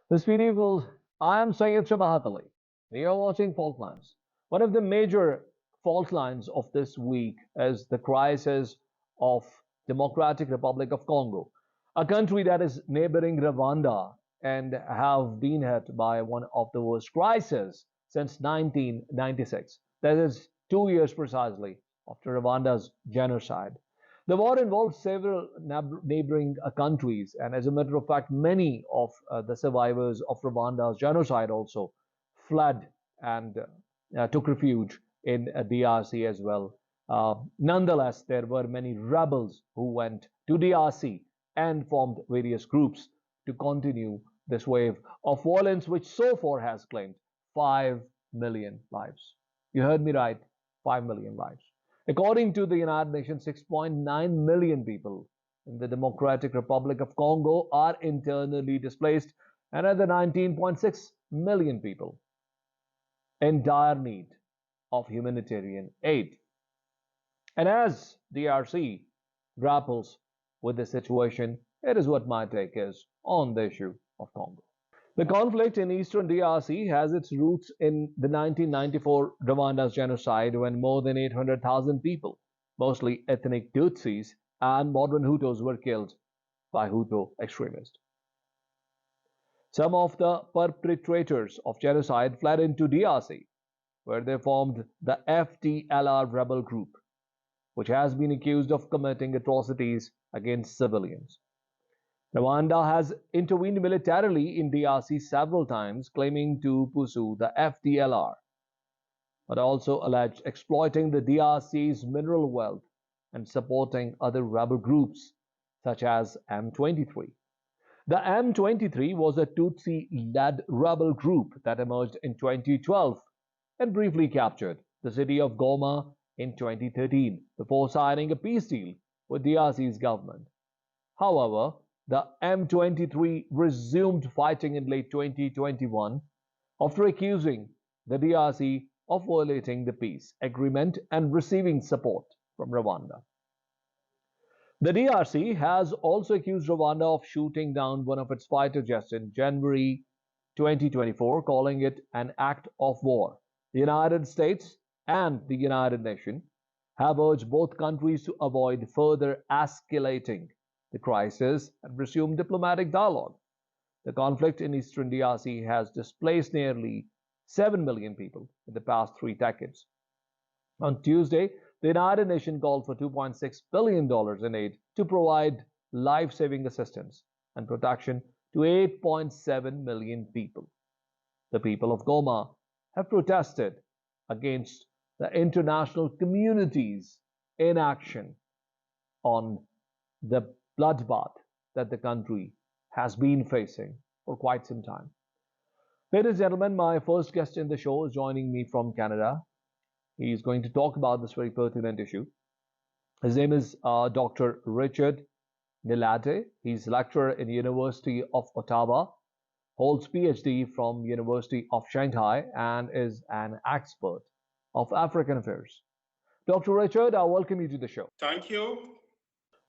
This people, I am SYED SHABAHAT. You are watching Fault Lines. One of the major fault lines of this week is the crisis of Democratic Republic of Congo, a country that is neighboring Rwanda and have been hit by one of the worst crises since 1996. That is 2 years precisely after Rwanda's genocide. The war involved several neighboring countries, and as a matter of fact, many of the survivors of Rwanda's genocide also fled and took refuge in DRC as well. Nonetheless, there were many rebels who went to DRC and formed various groups to continue this wave of violence, which so far has claimed 5 million lives. You heard me right, 5 million lives. According to the United Nations, 6.9 million people in the Democratic Republic of Congo are internally displaced, and another 19.6 million people in dire need of humanitarian aid. And as DRC grapples with the situation, it is what my take is on the issue of Congo. The conflict in eastern DRC has its roots in the 1994 Rwanda's genocide when more than 800,000 people, mostly ethnic Tutsis and modern Hutus, were killed by Hutu extremists. Some of the perpetrators of genocide fled into DRC, where they formed the FDLR rebel group, which has been accused of committing atrocities against civilians. Rwanda has intervened militarily in DRC several times, claiming to pursue the FDLR, but also alleged exploiting the DRC's mineral wealth and supporting other rebel groups, such as M23. The M23 was a Tutsi-led rebel group that emerged in 2012 and briefly captured the city of Goma in 2013 before signing a peace deal with DRC's government. However, the M23 resumed fighting in late 2021 after accusing the DRC of violating the peace agreement and receiving support from Rwanda. The DRC has also accused Rwanda of shooting down one of its fighter jets in January 2024, calling it an act of war. The United States and the United Nations have urged both countries to avoid further escalating the crisis and resume diplomatic dialogue. The conflict in eastern DRC has displaced nearly 7 million people in the past 3 decades. On Tuesday, the United Nations called for $2.6 billion in aid to provide life-saving assistance and protection to 8.7 million people. The people of Goma have protested against the international community's inaction on the bloodbath that the country has been facing for quite some time. Ladies and gentlemen, my first guest in the show is joining me from Canada. He is going to talk about this very pertinent issue. His name is Dr. Richard Nyelade. He's lecturer in University of Ottawa, holds PhD from University of Shanghai, and is an expert of African affairs. Dr. Richard, I welcome you to the show. Thank you.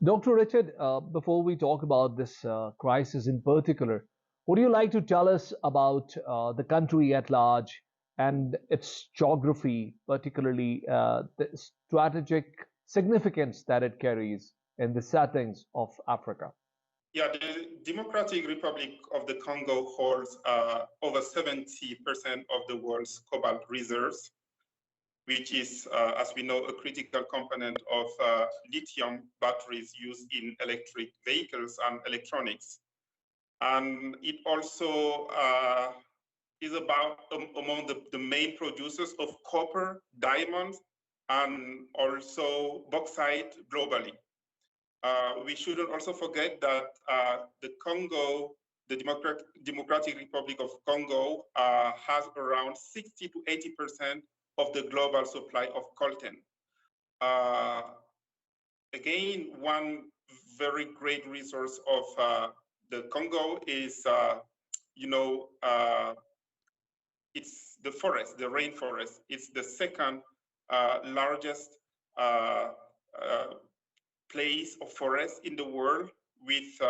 Dr. Richard, before we talk about this crisis in particular, would you like to tell us about the country at large and its geography, particularly the strategic significance that it carries in the settings of Africa? Yeah, the Democratic Republic of the Congo holds over 70% of the world's cobalt reserves, which is, as we know, a critical component of lithium batteries used in electric vehicles and electronics. And it also is about among the main producers of copper, diamonds, and also bauxite globally. We shouldn't also forget that the Congo, the Democratic Republic of Congo, has around 60 to 80% of the global supply of coltan. Again, one very great resource of the Congo is, it's the forest, the rainforest. It's the second largest place of forest in the world, with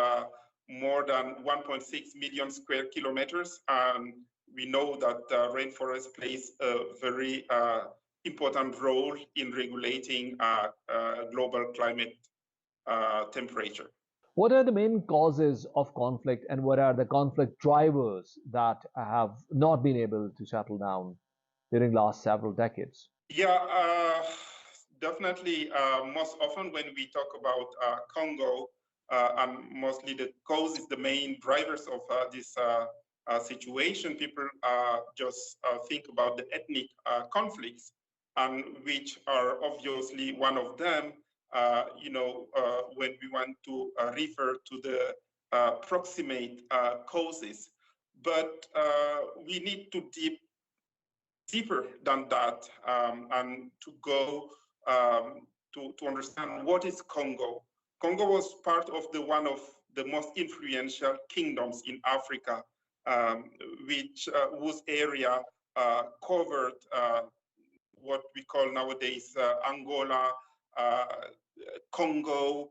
more than 1.6 million square kilometers. And we know that rainforest plays a very important role in regulating global climate temperature. What are the main causes of conflict and what are the conflict drivers that have not been able to settle down during last several decades? Yeah, definitely. Most often when we talk about Congo, and mostly the causes, the main drivers of this situation, people just think about the ethnic conflicts, and which are obviously one of them. When we want to refer to the proximate causes, but we need to deeper than that, and to go to understand what is Congo. Congo was part of one of the most influential kingdoms in Africa, which whose area covered what we call nowadays Angola, Congo,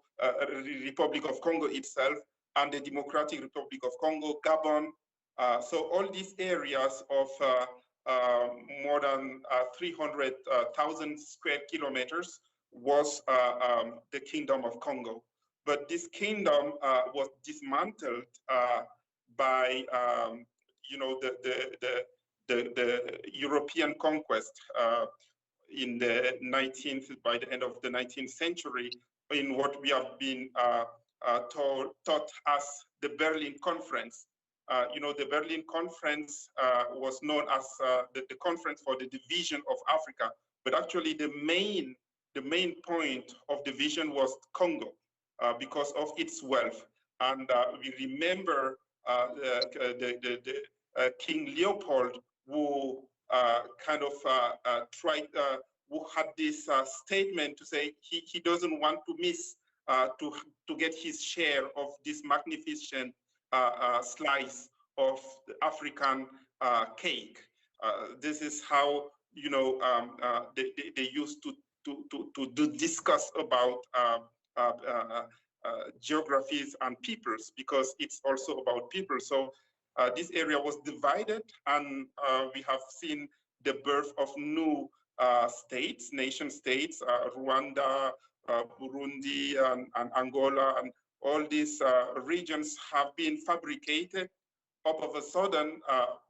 Republic of Congo itself, and the Democratic Republic of Congo, Gabon. So all these areas of more than 300,000 square kilometers was the Kingdom of Congo. But this kingdom was dismantled by the European conquest in the 19th, by the end of the 19th century, in what we have been taught as the Berlin Conference. The Berlin Conference was known as the conference for the division of Africa, but actually the main point of division was Congo because of its wealth. And we remember King Leopold, who kind of tried, who had this statement to say he doesn't want to miss to get his share of this magnificent slice of the African cake. This is how they used to discuss about geographies and peoples, because it's also about people. So this area was divided, and we have seen the birth of new states, nation states, Rwanda, Burundi, and Angola, and all these regions have been fabricated all of a sudden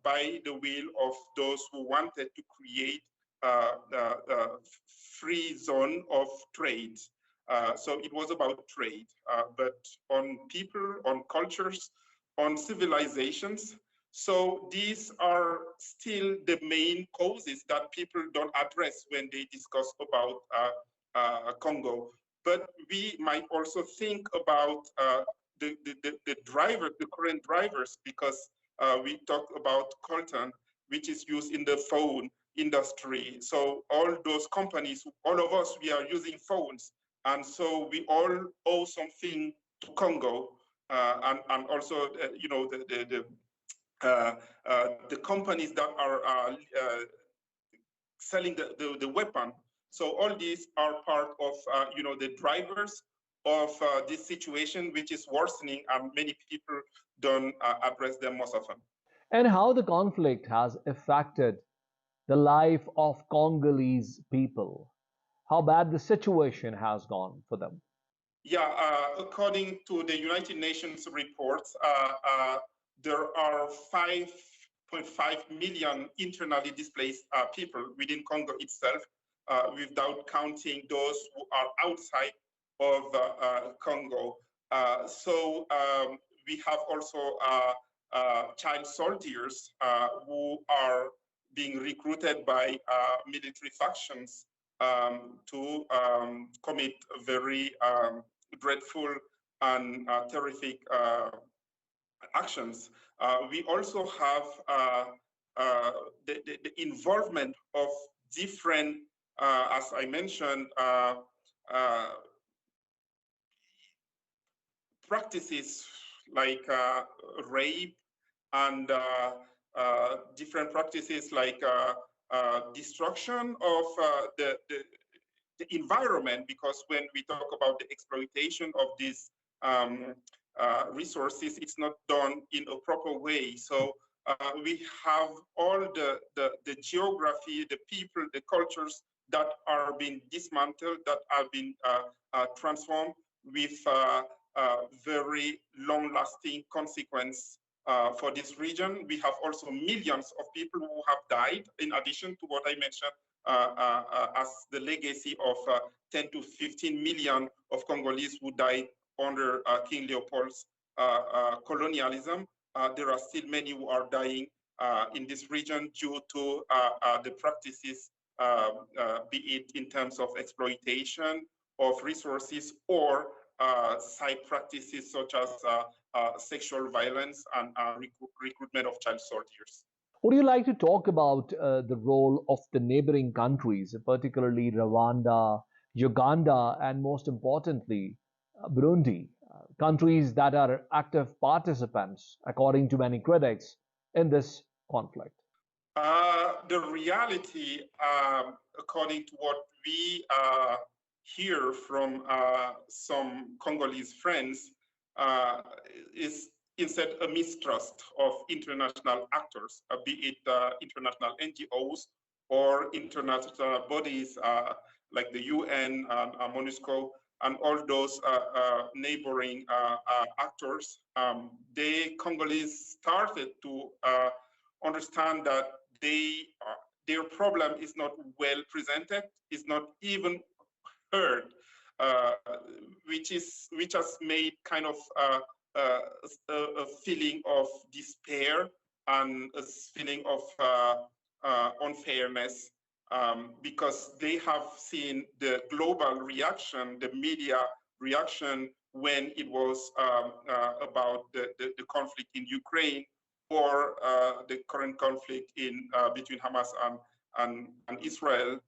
by the will of those who wanted to create a free zone of trade. So it was about trade, but on people, on cultures, on civilizations. So these are still the main causes that people don't address when they discuss about Congo. But we might also think about the drivers, the current drivers, because we talked about coltan, which is used in the phone industry. So all those companies, all of us, we are using phones. And so we all owe something to Congo. And also, the companies that are selling the weapon. So all these are part of the drivers of this situation, which is worsening, and many people don't address them most often. And how the conflict has affected the life of Congolese people, how bad the situation has gone for them. Yeah, according to the United Nations reports, there are 5.5 million internally displaced people within Congo itself, without counting those who are outside of Congo. So we have also child soldiers who are being recruited by military factions to commit very dreadful and terrific actions. We also have the involvement of different, as I mentioned, practices like rape and different practices like destruction of the environment, because when we talk about the exploitation of these resources, it's not done in a proper way. So we have all the geography, the people, the cultures that are being dismantled, that are being transformed with very long-lasting consequence for this region. We have also millions of people who have died, in addition to what I mentioned as the legacy of 10 to 15 million of Congolese who died under King Leopold's colonialism. There are still many who are dying in this region due to the practices, be it in terms of exploitation of resources or side practices such as sexual violence and recruitment of child soldiers. Would you like to talk about the role of the neighboring countries, particularly Rwanda, Uganda, and most importantly, Burundi, countries that are active participants, according to many critics, in this conflict? The reality, according to what we hear from some Congolese friends, is instead a mistrust of international actors, be it international NGOs or international bodies like the UN, MONUSCO, and all those neighboring actors. The Congolese started to understand that their problem is not well presented, is not even heard, which has made kind of a feeling of despair and a feeling of unfairness, because they have seen the global reaction, the media reaction when it was about the conflict in Ukraine, or the current conflict in between Hamas and Israel.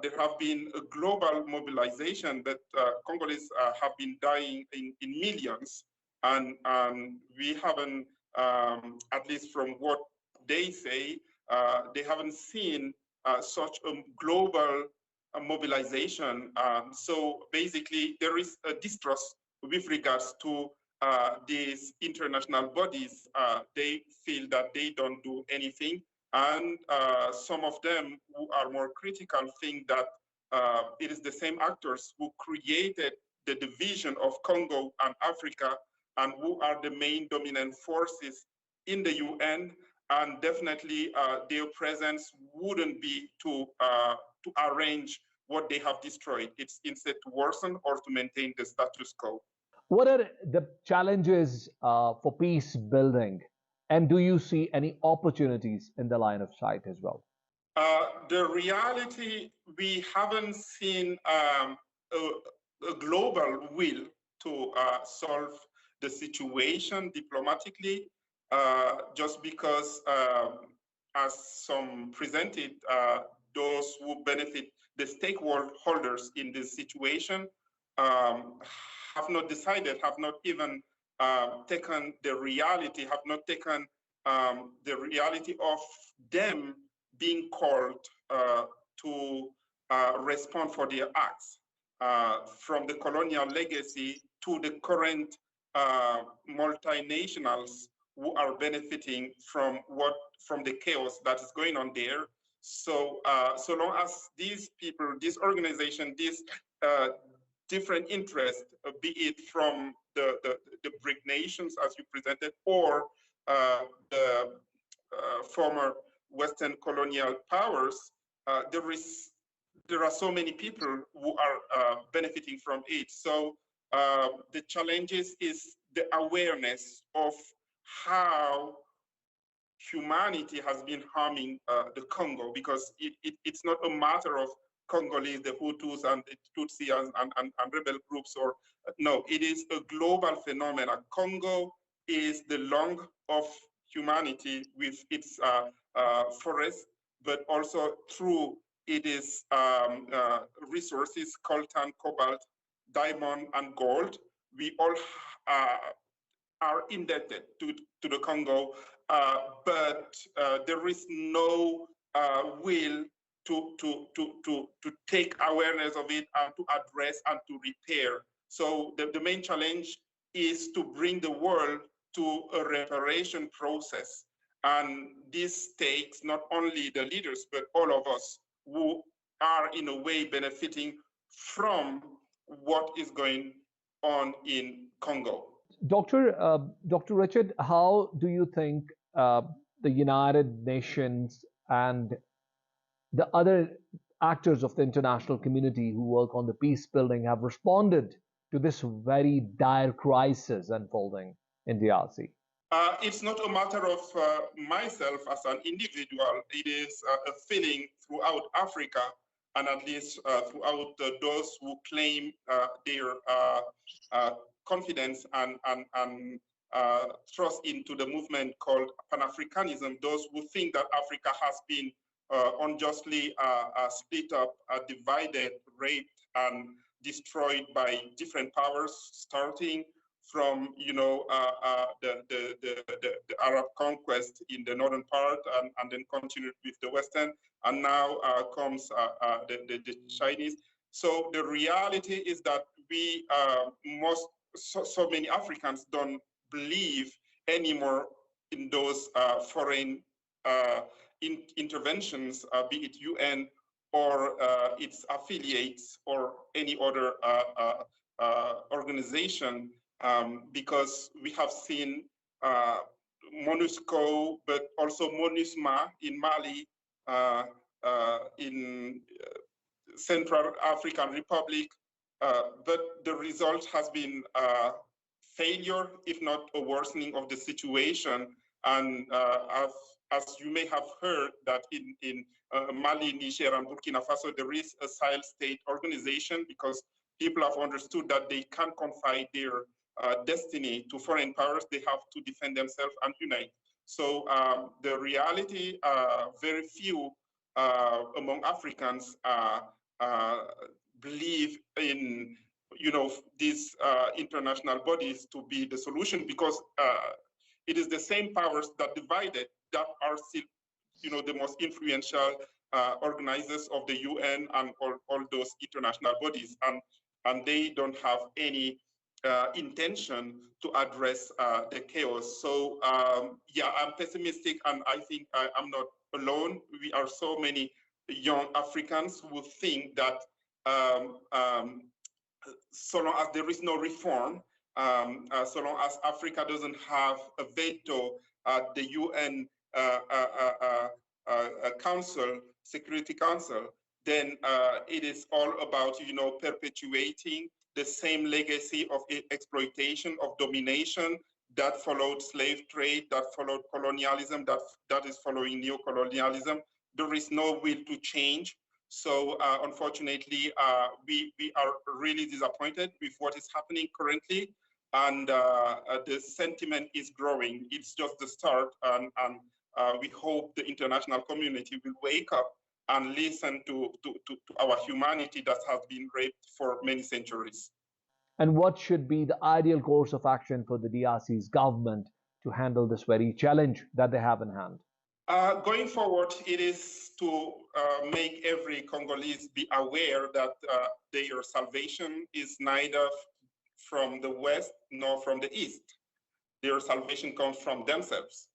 There have been a global mobilization that Congolese have been dying in millions, and we haven't, at least from what they say, they haven't seen such a global mobilization. So basically, there is a distrust with regards to these international bodies. They feel that they don't do anything, and some of them who are more critical think that it is the same actors who created the division of Congo and Africa, and who are the main dominant forces in the UN, and definitely their presence wouldn't be to arrange what they have destroyed. It's instead to worsen or to maintain the status quo. What are the challenges for peace building? And do you see any opportunities in the line of sight as well? The reality, we haven't seen a global will to solve the situation diplomatically, just because, as some presented, those who benefit, the stakeholders in this situation, have not decided, have not even taken the reality, have not taken the reality of them being called to respond for their acts, from the colonial legacy to the current multinationals who are benefiting from the chaos that is going on there. So so long as these people, this organization, these different interests, be it from the BRIC nations as you presented, or the former Western colonial powers, there are so many people who are benefiting from it. So the challenges is the awareness of how humanity has been harming the Congo, because it's not a matter of Congolese, the Hutus and the Tutsi and rebel groups, or no, it is a global phenomenon. Congo is the lung of humanity with its forests, but also through its resources, coltan, cobalt, diamond, and gold. We all are indebted to the Congo, but there is no will to take awareness of it and to address and to repair. So the main challenge is to bring the world to a reparation process. And this takes not only the leaders, but all of us who are in a way benefiting from what is going on in Congo. Dr. Richard, how do you think the United Nations and the other actors of the international community who work on the peace building have responded to this very dire crisis unfolding in DRC? It's not a matter of myself as an individual. It is a feeling throughout Africa, and at least throughout those who claim their confidence and trust into the movement called Pan-Africanism, those who think that Africa has been unjustly split up, divided, raped, and destroyed by different powers, starting from the Arab conquest in the northern part, and then continued with the Western, and now comes the Chinese. So the reality is that we so many Africans don't believe anymore in those foreign interventions, be it UN or its affiliates or any other organization, because we have seen MONUSCO, but also MONUSMA in Mali, in Central African Republic, but the result has been failure, if not a worsening of the situation. And as you may have heard, that in Mali, Niger, and Burkina Faso, there is a Sahel state organization, because people have understood that they can't confide their destiny to foreign powers. They have to defend themselves and unite. So the reality, very few among Africans believe in these international bodies to be the solution, because it is the same powers that divided that are still the most influential organizers of the UN and all those international bodies, and they don't have any intention to address the chaos. So yeah, I'm pessimistic, and I think I'm not alone. We are so many young Africans who think that so long as there is no reform, so long as Africa doesn't have a veto at the UN Council, Security Council, then it is all about perpetuating the same legacy of exploitation, of domination that followed slave trade, that followed colonialism, that is following neocolonialism. There is no will to change. So unfortunately, we are really disappointed with what is happening currently, and the sentiment is growing. It's just the start, and we hope the international community will wake up and listen to our humanity that has been raped for many centuries. And what should be the ideal course of action for the DRC's government to handle this very challenge that they have in hand? Going forward, it is to make every Congolese be aware that their salvation is neither from the West nor from the East. Their salvation comes from themselves,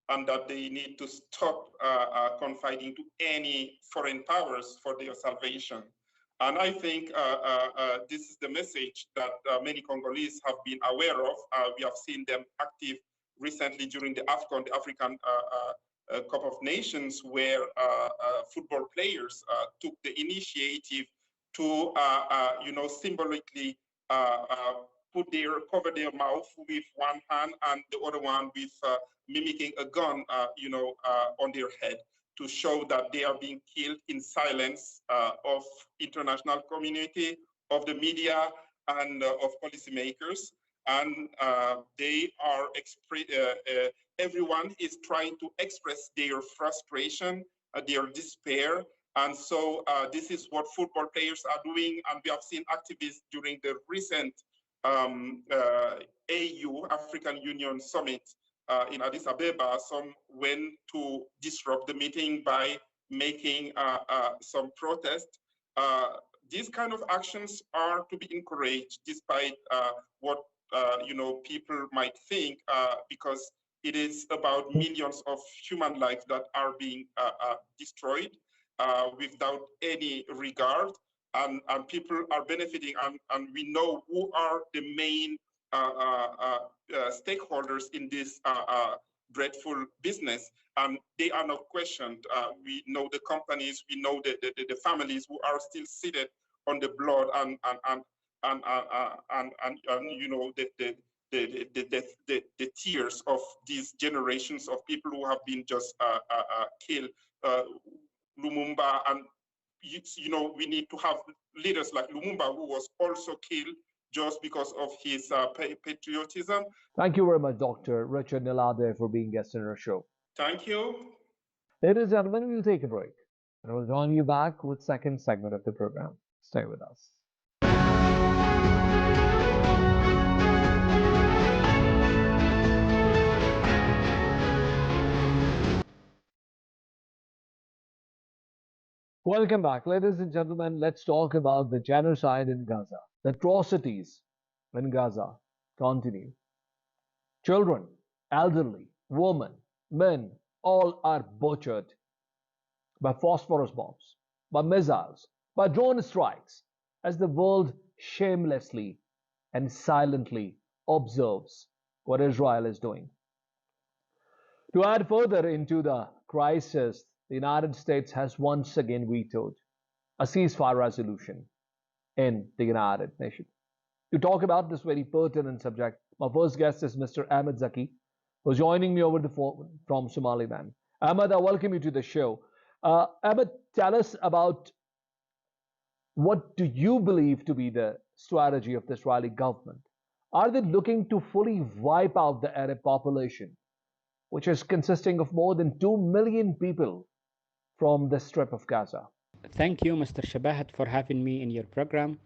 and that they need to stop confiding to any foreign powers for their salvation. And I think this is the message that many Congolese have been aware of. We have seen them active recently during the AFCON, the African Cup of Nations, where football players took the initiative to, symbolically cover their mouth with one hand and the other one with mimicking a gun, on their head, to show that they are being killed in silence of international community, of the media, and of policymakers. And they are everyone is trying to express their frustration, their despair. And so this is what football players are doing. And we have seen activists during the recent AU, African Union Summit in Addis Ababa. Some went to disrupt the meeting by making some protest. These kind of actions are to be encouraged, despite what people might think, because it is about millions of human lives that are being destroyed without any regard, and people are benefiting, and we know who are the main stakeholders in this dreadful business, and they are not questioned. We know the companies, we know the families who are still seated on the blood and the tears of these generations of people who have been just killed. Lumumba, and we need to have leaders like Lumumba, who was also killed just because of his patriotism. Thank you very much, Dr. Richard Nyelade, for being guest on our show. Thank you. Ladies and gentlemen, we'll take a break, and we'll join you back with second segment of the program. Stay with us. Welcome back, ladies and gentlemen. Let's talk about the genocide in Gaza. The atrocities in Gaza continue. Children, elderly, women, men, all are butchered by phosphorus bombs, by missiles, by drone strikes, as the world shamelessly and silently observes what Israel is doing. To add further into the crisis, the United States has once again vetoed a ceasefire resolution in the United Nations. To talk about this very pertinent subject, my first guest is Mr. Ahmed Zaki, who's joining me over the phone from Somaliland. Ahmed, I welcome you to the show. Ahmed, tell us about what do you believe to be the strategy of the Israeli government? Are they looking to fully wipe out the Arab population, which is consisting of more than 2 million people from the Strip of Gaza? Thank you, Mr. Shabahat, for having me in your program.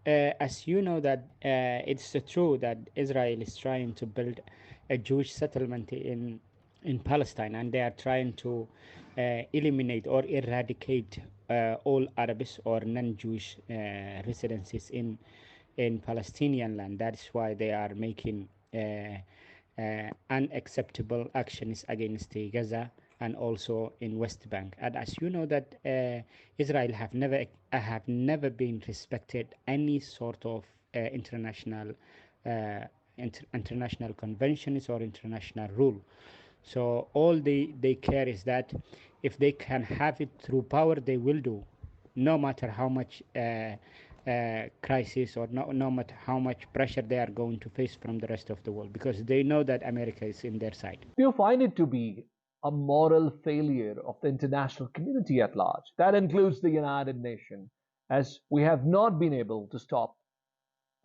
As you know that it's true that Israel is trying to build a Jewish settlement in Palestine, and they are trying to eliminate or eradicate all Arabs or non-Jewish residences in Palestinian land. That's why they are making unacceptable actions against Gaza and also in West Bank. And as you know that Israel have never been respected any sort of international conventions or international rule. So all they care is that if they can have it through power, they will do, no matter how much crisis or no matter how much pressure they are going to face from the rest of the world, because they know that America is in their side. Do you find it to be a moral failure of the international community at large? That includes the United Nations, as we have not been able to stop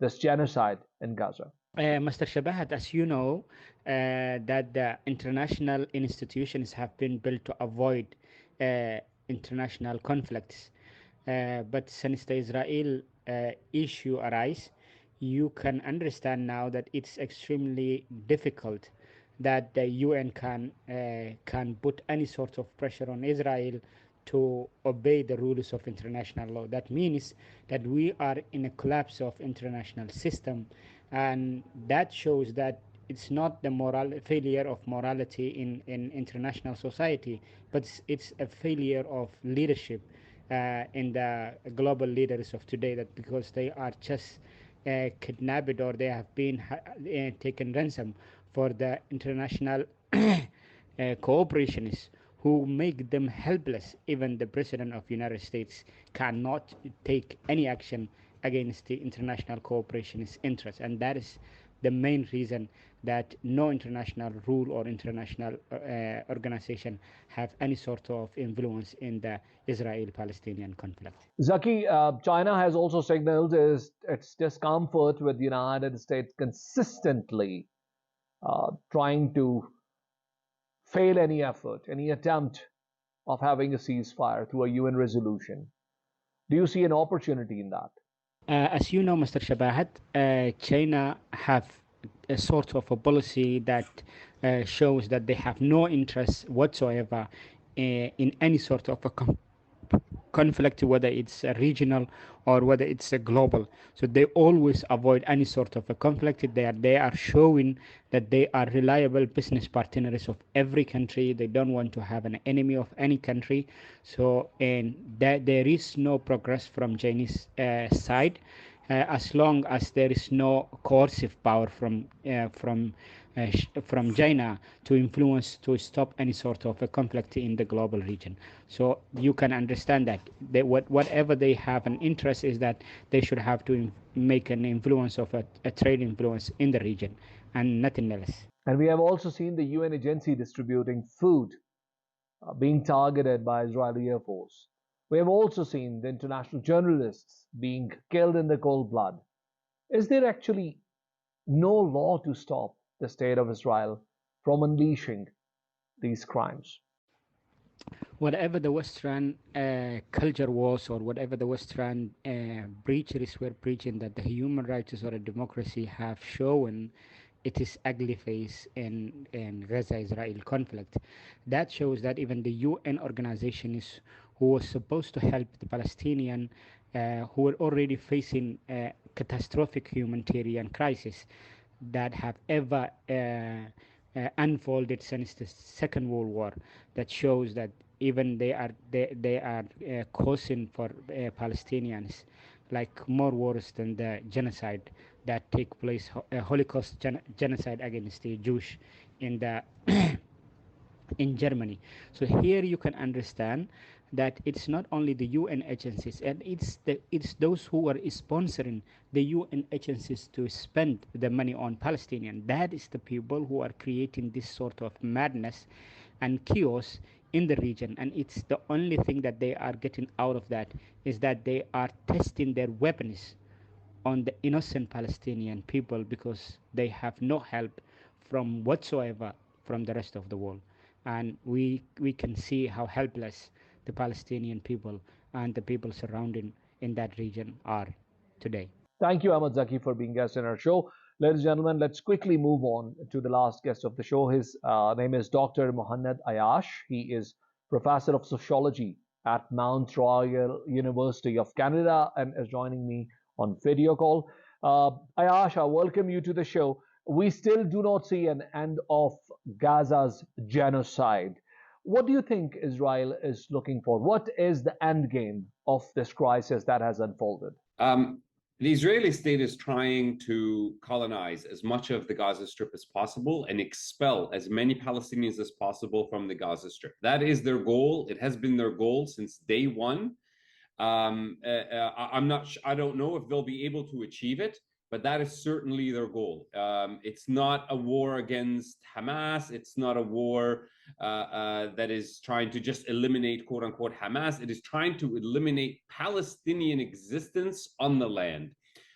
this genocide in Gaza. Mr. Shabahat, as you know, that the international institutions have been built to avoid international conflicts. But since the Israel issue arise, you can understand now that it's extremely difficult that the UN can put any sort of pressure on Israel to obey the rules of international law. That means that we are in a collapse of international system, and that shows that it's not the failure of morality in international society, but it's a failure of leadership in the global leaders of today, that because they are just kidnapped or they have been taken ransom for the international cooperations who make them helpless. Even the President of the United States cannot take any action against the international cooperation's interests, and that is the main reason that no international rule or international organization have any sort of influence in the Israel-Palestinian conflict. Zaki, China has also signaled its discomfort with the United States consistently trying to fail any effort, any attempt of having a ceasefire through a UN resolution. Do you see an opportunity in that? As you know, Mr. Shabahat, China have a sort of a policy that shows that they have no interest whatsoever in any sort of a conflict, whether it's a regional or whether it's a global. So they always avoid any sort of a conflict. They are showing that they are reliable business partners of every country. They don't want to have an enemy of any country. So and that there is no progress from Chinese side as long as there is no coercive power from China to influence to stop any sort of a conflict in the global region. So you can understand that whatever they have an interest is that they should have to make an influence of a trade influence in the region and nothing else. And we have also seen the UN agency distributing food being targeted by Israeli Air Force. We have also seen the international journalists being killed in the cold blood. Is there actually no law to stop the state of Israel from unleashing these crimes? Whatever the Western culture was, or whatever the Western preachers were preaching that the human rights or a democracy have shown, it is ugly face in Gaza-Israel conflict. That shows that even the UN organization is who was supposed to help the Palestinian who were already facing a catastrophic humanitarian crisis that have ever unfolded since the Second World War. That shows that even they are causing for Palestinians like more wars than the genocide that take place, Holocaust genocide against the Jewish in the in Germany. So here you can understand that it's not only the UN agencies, and it's those who are sponsoring the UN agencies to spend the money on Palestinian. That is the people who are creating this sort of madness and chaos in the region, and it's the only thing that they are getting out of that is that they are testing their weapons on the innocent Palestinian people because they have no help from whatsoever from the rest of the world. And we can see how helpless the Palestinian people and the people surrounding in that region are today. Thank you, Ahmed Zaki, for being guest in our show. Ladies and gentlemen, let's quickly move on to the last guest of the show. His name is Dr. Muhannad Ayyash. He is professor of sociology at Mount Royal University of Canada and is joining me on video call. Ayyash, I welcome you to the show. We still do not see an end of Gaza's genocide. What do you think Israel is looking for? What is the end game of this crisis that has unfolded? The Israeli state is trying to colonize as much of the Gaza Strip as possible and expel as many Palestinians as possible from the Gaza Strip. That is their goal. It has been their goal since day one. I don't know if they'll be able to achieve it, but that is certainly their goal. It's not a war against Hamas. It's not a war that is trying to just eliminate, quote unquote, Hamas. It is trying to eliminate Palestinian existence on the land.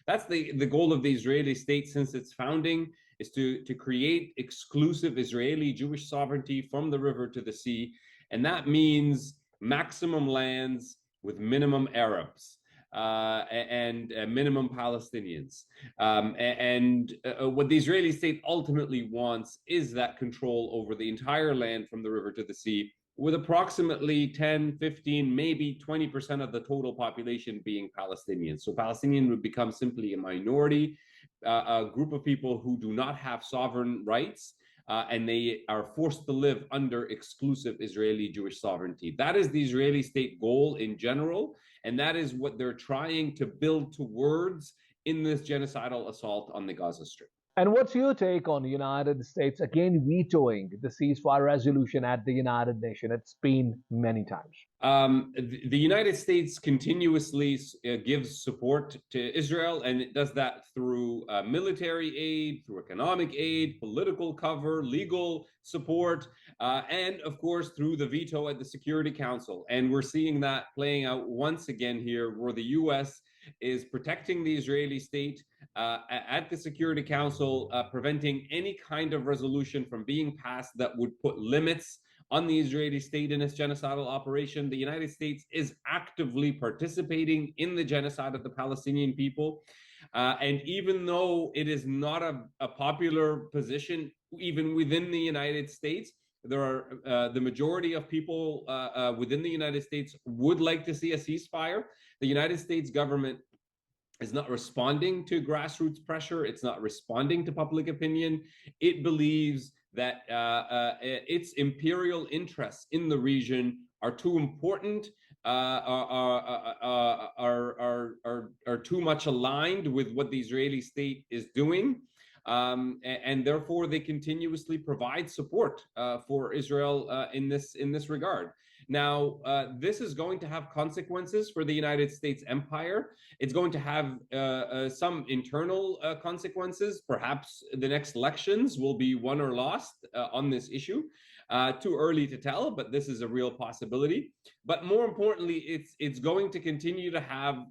That's the goal of the Israeli state since its founding, is to create exclusive Israeli Jewish sovereignty from the river to the sea. And that means maximum lands with minimum Arabs and minimum Palestinians. What the Israeli state ultimately wants is that control over the entire land from the river to the sea, with approximately 10, 15, maybe 20% of the total population being Palestinians. So Palestinian would become simply a minority, a group of people who do not have sovereign rights, and they are forced to live under exclusive Israeli Jewish sovereignty. That is the Israeli state goal in general, and that is what they're trying to build towards in this genocidal assault on the Gaza Strip. And what's your take on the United States again vetoing the ceasefire resolution at the United Nations? It's been many times. The United States continuously gives support to Israel, and it does that through military aid, through economic aid, political cover, legal support, and of course through the veto at the Security Council. And we're seeing that playing out once again here, where the U.S. is protecting the Israeli state at the Security Council, preventing any kind of resolution from being passed that would put limits on the Israeli state in its genocidal operation. The United States is actively participating in the genocide of the Palestinian people. And even though it is not a popular position, even within the United States, There are the majority of people within the United States would like to see a ceasefire. The United States government is not responding to grassroots pressure. It's not responding to public opinion. It believes that its imperial interests in the region are too important, are too much aligned with what the Israeli state is doing. And therefore, they continuously provide support for Israel in this regard. Now, this is going to have consequences for the United States empire. It's going to have some internal consequences. Perhaps the next elections will be won or lost on this issue. Too early to tell, but this is a real possibility. But more importantly, it's going to continue to have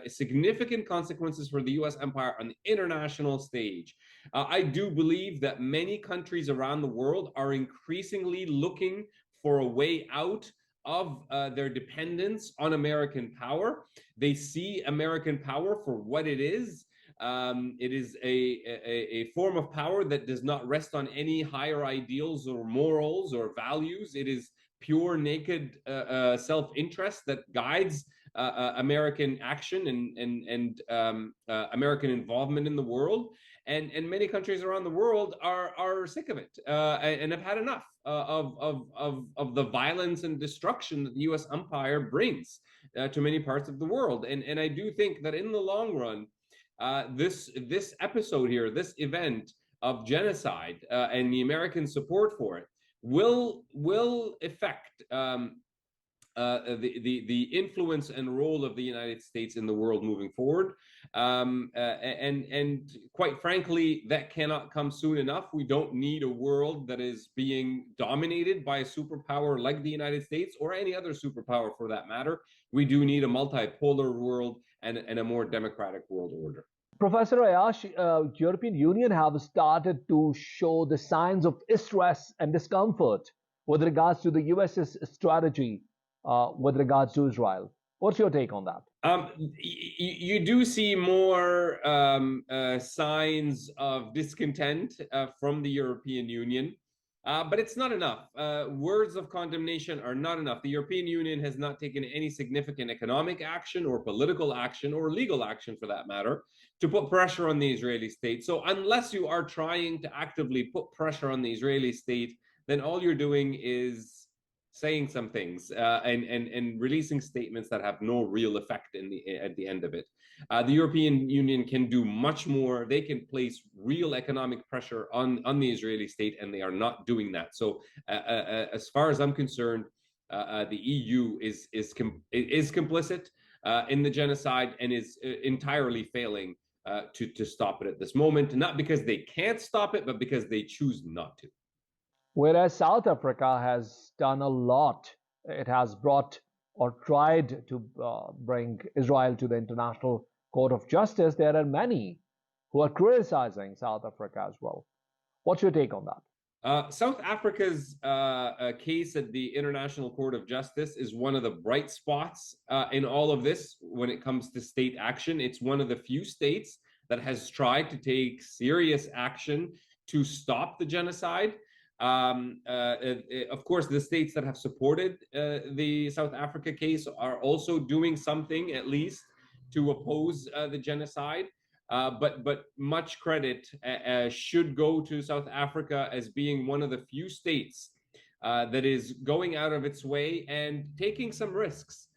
significant consequences for the U.S. empire on the international stage. I do believe that many countries around the world are increasingly looking for a way out of their dependence on American power. They see American power for what it is. It is a form of power that does not rest on any higher ideals or morals or values. It is pure, naked self-interest that guides American action and American involvement in the world. And many countries around the world are sick of it and have had enough of the violence and destruction that the U.S. empire brings to many parts of the world. And I do think that in the long run, this episode here, this event of genocide and the American support for it will affect the influence and role of the United States in the world moving forward. And quite frankly, that cannot come soon enough. We don't need a world that is being dominated by a superpower like the United States or any other superpower for that matter. We do need a multipolar world and a more democratic world order. Professor Ayyash, European Union have started to show the signs of stress and discomfort with regards to the US's strategy with regards to Israel. What's your take on that? You do see more signs of discontent from the European Union, but it's not enough. Words of condemnation are not enough. The European Union has not taken any significant economic action or political action or legal action for that matter to put pressure on the Israeli state. So unless you are trying to actively put pressure on the Israeli state, then all you're doing is saying some things and releasing statements that have no real effect at the end of it. The European Union can do much more. They can place real economic pressure on the Israeli state, and they are not doing that. So as far as I'm concerned, the EU is complicit in the genocide and is entirely failing to stop it at this moment, not because they can't stop it, but because they choose not to. Whereas South Africa has done a lot. It has brought or tried to bring Israel to the International Court of Justice. There are many who are criticizing South Africa as well. What's your take on that? South Africa's case at the International Court of Justice is one of the bright spots in all of this when it comes to state action. It's one of the few states that has tried to take serious action to stop the genocide. Of course, the states that have supported the South Africa case are also doing something, at least, to oppose the genocide. But much credit should go to South Africa as being one of the few states that is going out of its way and taking some risks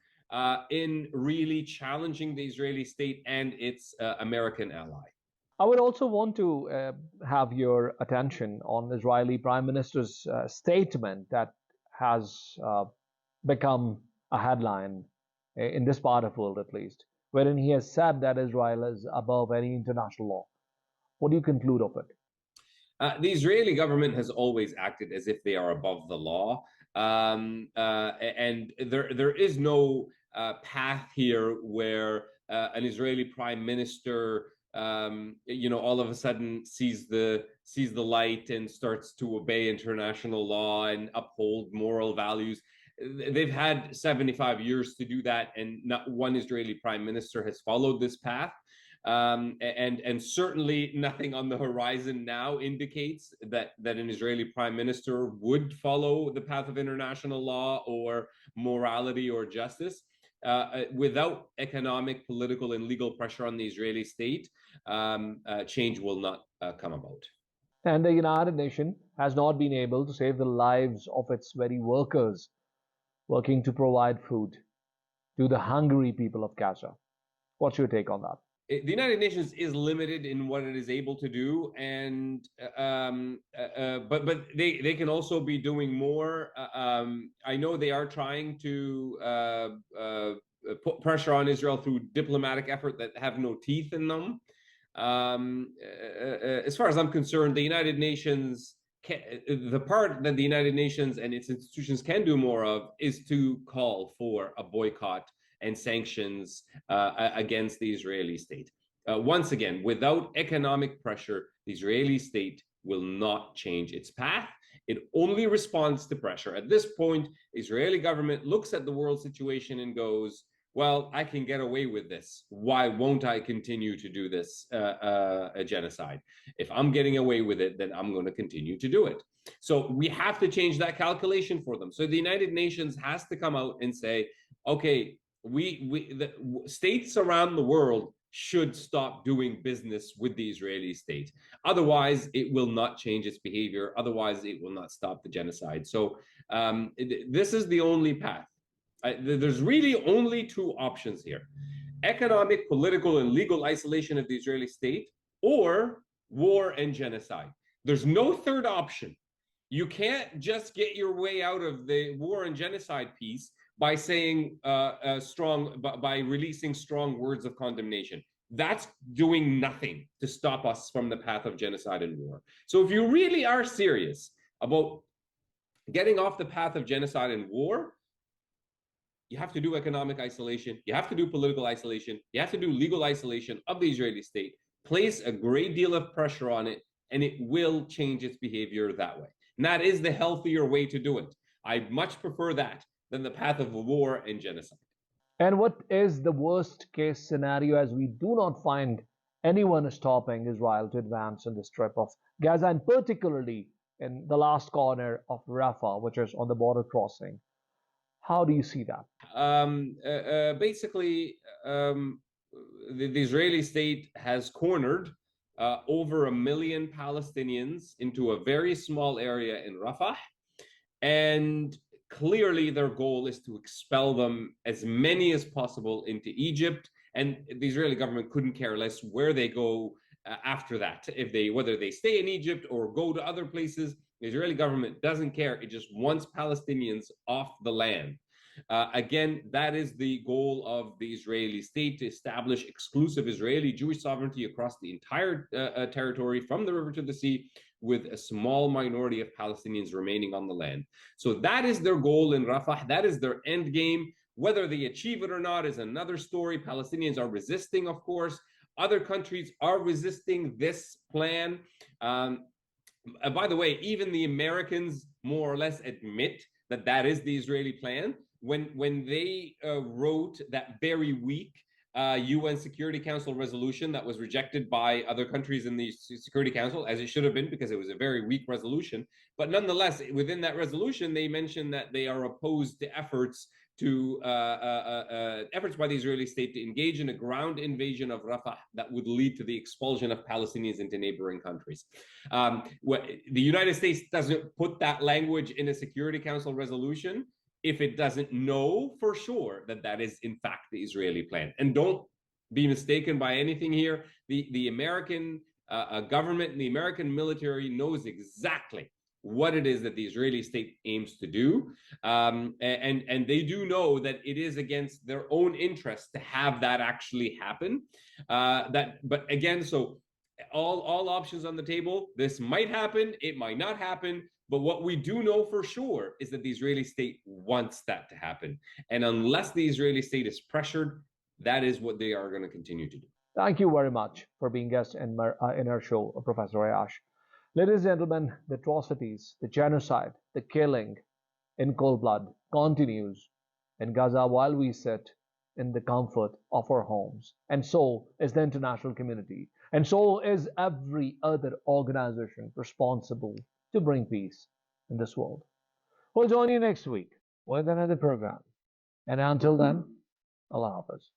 in really challenging the Israeli state and its American ally. I would also want to have your attention on Israeli Prime Minister's statement that has become a headline in this part of the world, at least, wherein he has said that Israel is above any international law. What do you conclude of it? The Israeli government has always acted as if they are above the law, and there is no path here where an Israeli prime minister all of a sudden sees the light and starts to obey international law and uphold moral values. They've had 75 years to do that, and not one Israeli prime minister has followed this path. And certainly nothing on the horizon now indicates that an Israeli prime minister would follow the path of international law or morality or justice. Without economic, political, and legal pressure on the Israeli state, change will not come about. And the United Nations has not been able to save the lives of its very workers working to provide food to the hungry people of Gaza. What's your take on that? The United Nations is limited in what it is able to do, and but they can also be doing more. I know they are trying to put pressure on Israel through diplomatic effort that have no teeth in them. As far as I'm concerned, the United Nations the part that the United Nations and its institutions can do more of is to call for a boycott and sanctions against the Israeli state. Once again, without economic pressure, the Israeli state will not change its path. It only responds to pressure. At this point, the Israeli government looks at the world situation and goes, well, I can get away with this. Why won't I continue to do this a genocide? If I'm getting away with it, then I'm going to continue to do it. So we have to change that calculation for them. So the United Nations has to come out and say, okay, the states around the world should stop doing business with the Israeli state. Otherwise, it will not change its behavior. Otherwise, it will not stop the genocide. So this is the only path. There's really only two options here: economic, political, and legal isolation of the Israeli state, or war and genocide. There's no third option. You can't just get your way out of the war and genocide piece by saying by releasing strong words of condemnation. That's doing nothing to stop us from the path of genocide and war. So if you really are serious about getting off the path of genocide and war, you have to do economic isolation, you have to do political isolation, you have to do legal isolation of the Israeli state, place a great deal of pressure on it, and it will change its behavior that way. And that is the healthier way to do it. I much prefer that than the path of war and genocide. And what is the worst case scenario as we do not find anyone stopping Israel to advance in the strip of Gaza, and particularly in the last corner of Rafah, which is on the border crossing? How do you see that? Basically, the Israeli state has cornered over 1 million Palestinians into a very small area in Rafah, and clearly their goal is to expel them, as many as possible, into Egypt, and the Israeli government couldn't care less where they go after that. Whether they stay in Egypt or go to other places, the Israeli government doesn't care. It just wants Palestinians off the land. Again, that is the goal of the Israeli state, to establish exclusive Israeli Jewish sovereignty across the entire territory from the river to the sea, with a small minority of Palestinians remaining on the land. So that is their goal in Rafah. That is their end game. Whether they achieve it or not is another story. Palestinians are resisting, of course. Other countries are resisting this plan. By the way, even the Americans more or less admit that that is the Israeli plan. When they wrote that very weak UN Security Council resolution that was rejected by other countries in the Security Council, as it should have been, because it was a very weak resolution. But nonetheless, within that resolution, they mentioned that they are opposed to efforts by the Israeli state to engage in a ground invasion of Rafah that would lead to the expulsion of Palestinians into neighboring countries. The United States doesn't put that language in a Security Council resolution if it doesn't know for sure that that is in fact the Israeli plan. And don't be mistaken by anything here. The American government and the American military knows exactly what it is that the Israeli state aims to do. And they do know that it is against their own interest to have that actually happen. But again, so all options on the table. This might happen, it might not happen. But what we do know for sure is that the Israeli state wants that to happen. And unless the Israeli state is pressured, that is what they are going to continue to do. Thank you very much for being guest in our show, Professor Ayyash. Ladies and gentlemen, the atrocities, the genocide, the killing in cold blood continues in Gaza while we sit in the comfort of our homes. And so is the international community. And so is every other organization responsible to bring peace in this world. We'll join you next week with another program. And until then, Allah Hafiz.